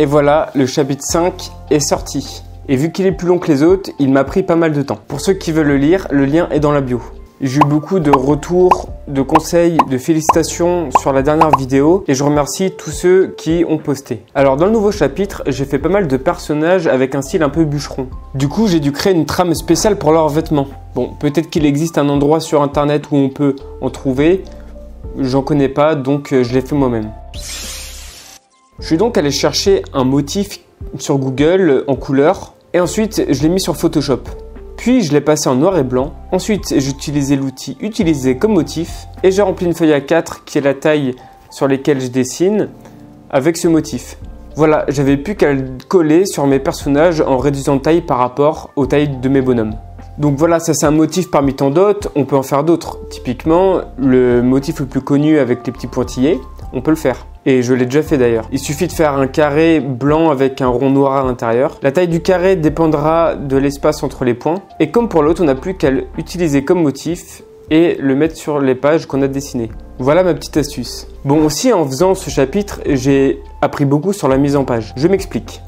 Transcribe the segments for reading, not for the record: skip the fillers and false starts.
Et voilà, le chapitre 5 est sorti. Et vu qu'il est plus long que les autres, il m'a pris pas mal de temps. Pour ceux qui veulent le lire, le lien est dans la bio. J'ai eu beaucoup de retours, de conseils, de félicitations sur la dernière vidéo et je remercie tous ceux qui ont posté. Alors dans le nouveau chapitre, j'ai fait pas mal de personnages avec un style un peu bûcheron. Du coup, j'ai dû créer une trame spéciale pour leurs vêtements. Bon, peut-être qu'il existe un endroit sur internet où on peut en trouver. J'en connais pas, donc je l'ai fait moi-même. Je suis donc allé chercher un motif sur Google en couleur et ensuite je l'ai mis sur Photoshop. Puis je l'ai passé en noir et blanc. Ensuite j'ai utilisé l'outil utilisé comme motif et j'ai rempli une feuille A4 qui est la taille sur laquelle je dessine avec ce motif. Voilà, j'avais plus qu'à le coller sur mes personnages en réduisant de taille par rapport aux tailles de mes bonhommes. Donc voilà, ça c'est un motif parmi tant d'autres, on peut en faire d'autres. Typiquement, le motif le plus connu avec les petits pointillés, on peut le faire. Et je l'ai déjà fait d'ailleurs. Il suffit de faire un carré blanc avec un rond noir à l'intérieur. La taille du carré dépendra de l'espace entre les points. Et comme pour l'autre, on n'a plus qu'à l'utiliser comme motif et le mettre sur les pages qu'on a dessinées. Voilà ma petite astuce. Bon, aussi en faisant ce chapitre, j'ai appris beaucoup sur la mise en page. Je m'explique.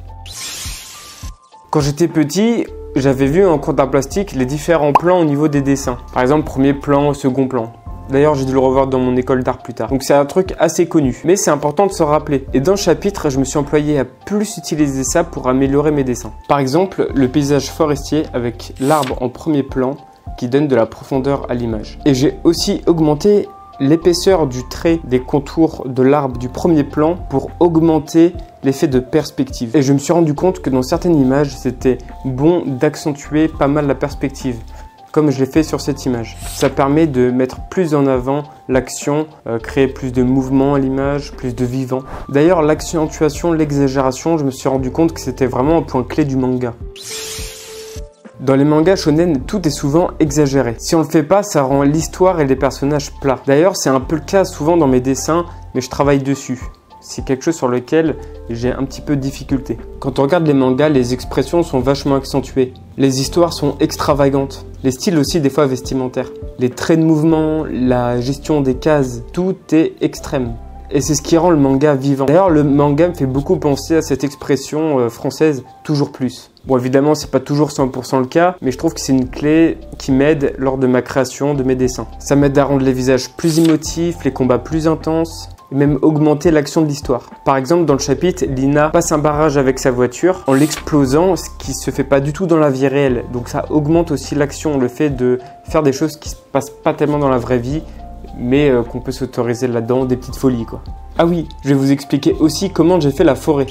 Quand j'étais petit, j'avais vu en cours d'art plastique les différents plans au niveau des dessins. Par exemple, premier plan, second plan. D'ailleurs, j'ai dû le revoir dans mon école d'art plus tard. Donc c'est un truc assez connu, mais c'est important de se rappeler. Et dans le chapitre, je me suis employé à plus utiliser ça pour améliorer mes dessins. Par exemple, le paysage forestier avec l'arbre en premier plan qui donne de la profondeur à l'image. Et j'ai aussi augmenté l'épaisseur du trait des contours de l'arbre du premier plan pour augmenter l'effet de perspective. Et je me suis rendu compte que dans certaines images, c'était bon d'accentuer pas mal la perspective, comme je l'ai fait sur cette image. Ça permet de mettre plus en avant l'action, créer plus de mouvement à l'image, plus de vivant. D'ailleurs, l'accentuation, l'exagération, je me suis rendu compte que c'était vraiment un point clé du manga. Dans les mangas shonen, tout est souvent exagéré. Si on le fait pas, ça rend l'histoire et les personnages plats. D'ailleurs, c'est un peu le cas souvent dans mes dessins, mais je travaille dessus. C'est quelque chose sur lequel j'ai un petit peu de difficulté. Quand on regarde les mangas, les expressions sont vachement accentuées. Les histoires sont extravagantes. Les styles aussi des fois vestimentaires. Les traits de mouvement, la gestion des cases, tout est extrême. Et c'est ce qui rend le manga vivant. D'ailleurs, le manga me fait beaucoup penser à cette expression française « toujours plus ». Bon, évidemment, c'est pas toujours 100% le cas, mais je trouve que c'est une clé qui m'aide lors de ma création de mes dessins. Ça m'aide à rendre les visages plus émotifs, les combats plus intenses, et même augmenter l'action de l'histoire. Par exemple, dans le chapitre, Lina passe un barrage avec sa voiture en l'explosant, ce qui se fait pas du tout dans la vie réelle. Donc ça augmente aussi l'action, le fait de faire des choses qui se passent pas tellement dans la vraie vie, mais qu'on peut s'autoriser là-dedans, des petites folies quoi. Ah oui, je vais vous expliquer aussi comment j'ai fait la forêt.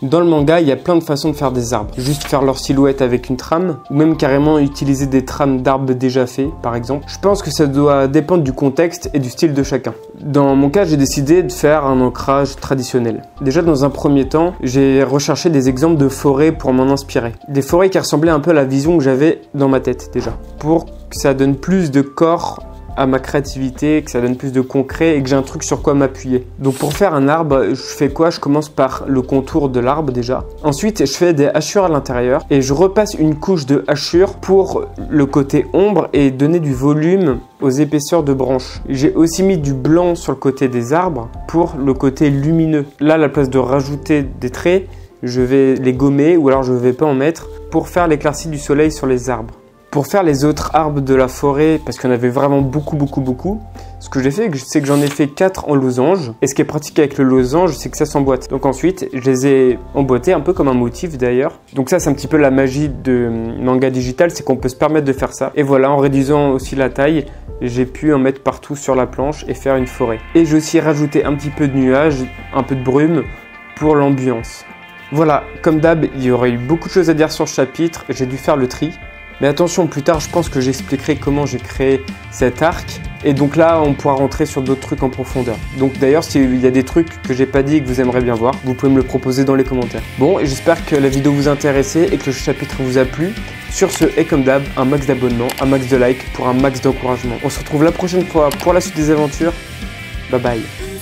Dans le manga, il y a plein de façons de faire des arbres. Juste faire leur silhouette avec une trame, ou même carrément utiliser des trames d'arbres déjà faits, par exemple. Je pense que ça doit dépendre du contexte et du style de chacun. Dans mon cas, j'ai décidé de faire un ancrage traditionnel. Déjà, dans un premier temps, j'ai recherché des exemples de forêts pour m'en inspirer. Des forêts qui ressemblaient un peu à la vision que j'avais dans ma tête, déjà. Pour que ça donne plus de corps à ma créativité, que ça donne plus de concret et que j'ai un truc sur quoi m'appuyer. Donc pour faire un arbre, je fais quoi? Je commence par le contour de l'arbre déjà. Ensuite, je fais des hachures à l'intérieur et je repasse une couche de hachures pour le côté ombre et donner du volume aux épaisseurs de branches. J'ai aussi mis du blanc sur le côté des arbres pour le côté lumineux. Là, à la place de rajouter des traits, je vais les gommer ou alors je ne vais pas en mettre pour faire l'éclaircie du soleil sur les arbres. Pour faire les autres arbres de la forêt, parce qu'il y en avait vraiment beaucoup, ce que j'ai fait, c'est que j'en ai fait 4 en losange. Et ce qui est pratique avec le losange, c'est que ça s'emboîte. Donc ensuite, je les ai emboîtés un peu comme un motif d'ailleurs. Donc ça, c'est un petit peu la magie de manga digital, c'est qu'on peut se permettre de faire ça. Et voilà, en réduisant aussi la taille, j'ai pu en mettre partout sur la planche et faire une forêt. Et j'ai aussi rajouté un petit peu de nuages, un peu de brume pour l'ambiance. Voilà, comme d'hab, il y aurait eu beaucoup de choses à dire sur ce chapitre. J'ai dû faire le tri. Mais attention, plus tard, je pense que j'expliquerai comment j'ai créé cet arc. Et donc là, on pourra rentrer sur d'autres trucs en profondeur. Donc d'ailleurs, s'il y a des trucs que j'ai pas dit et que vous aimeriez bien voir, vous pouvez me le proposer dans les commentaires. Bon, et j'espère que la vidéo vous a intéressé et que le chapitre vous a plu. Sur ce, et comme d'hab, un max d'abonnements, un max de likes pour un max d'encouragement. On se retrouve la prochaine fois pour la suite des aventures. Bye bye.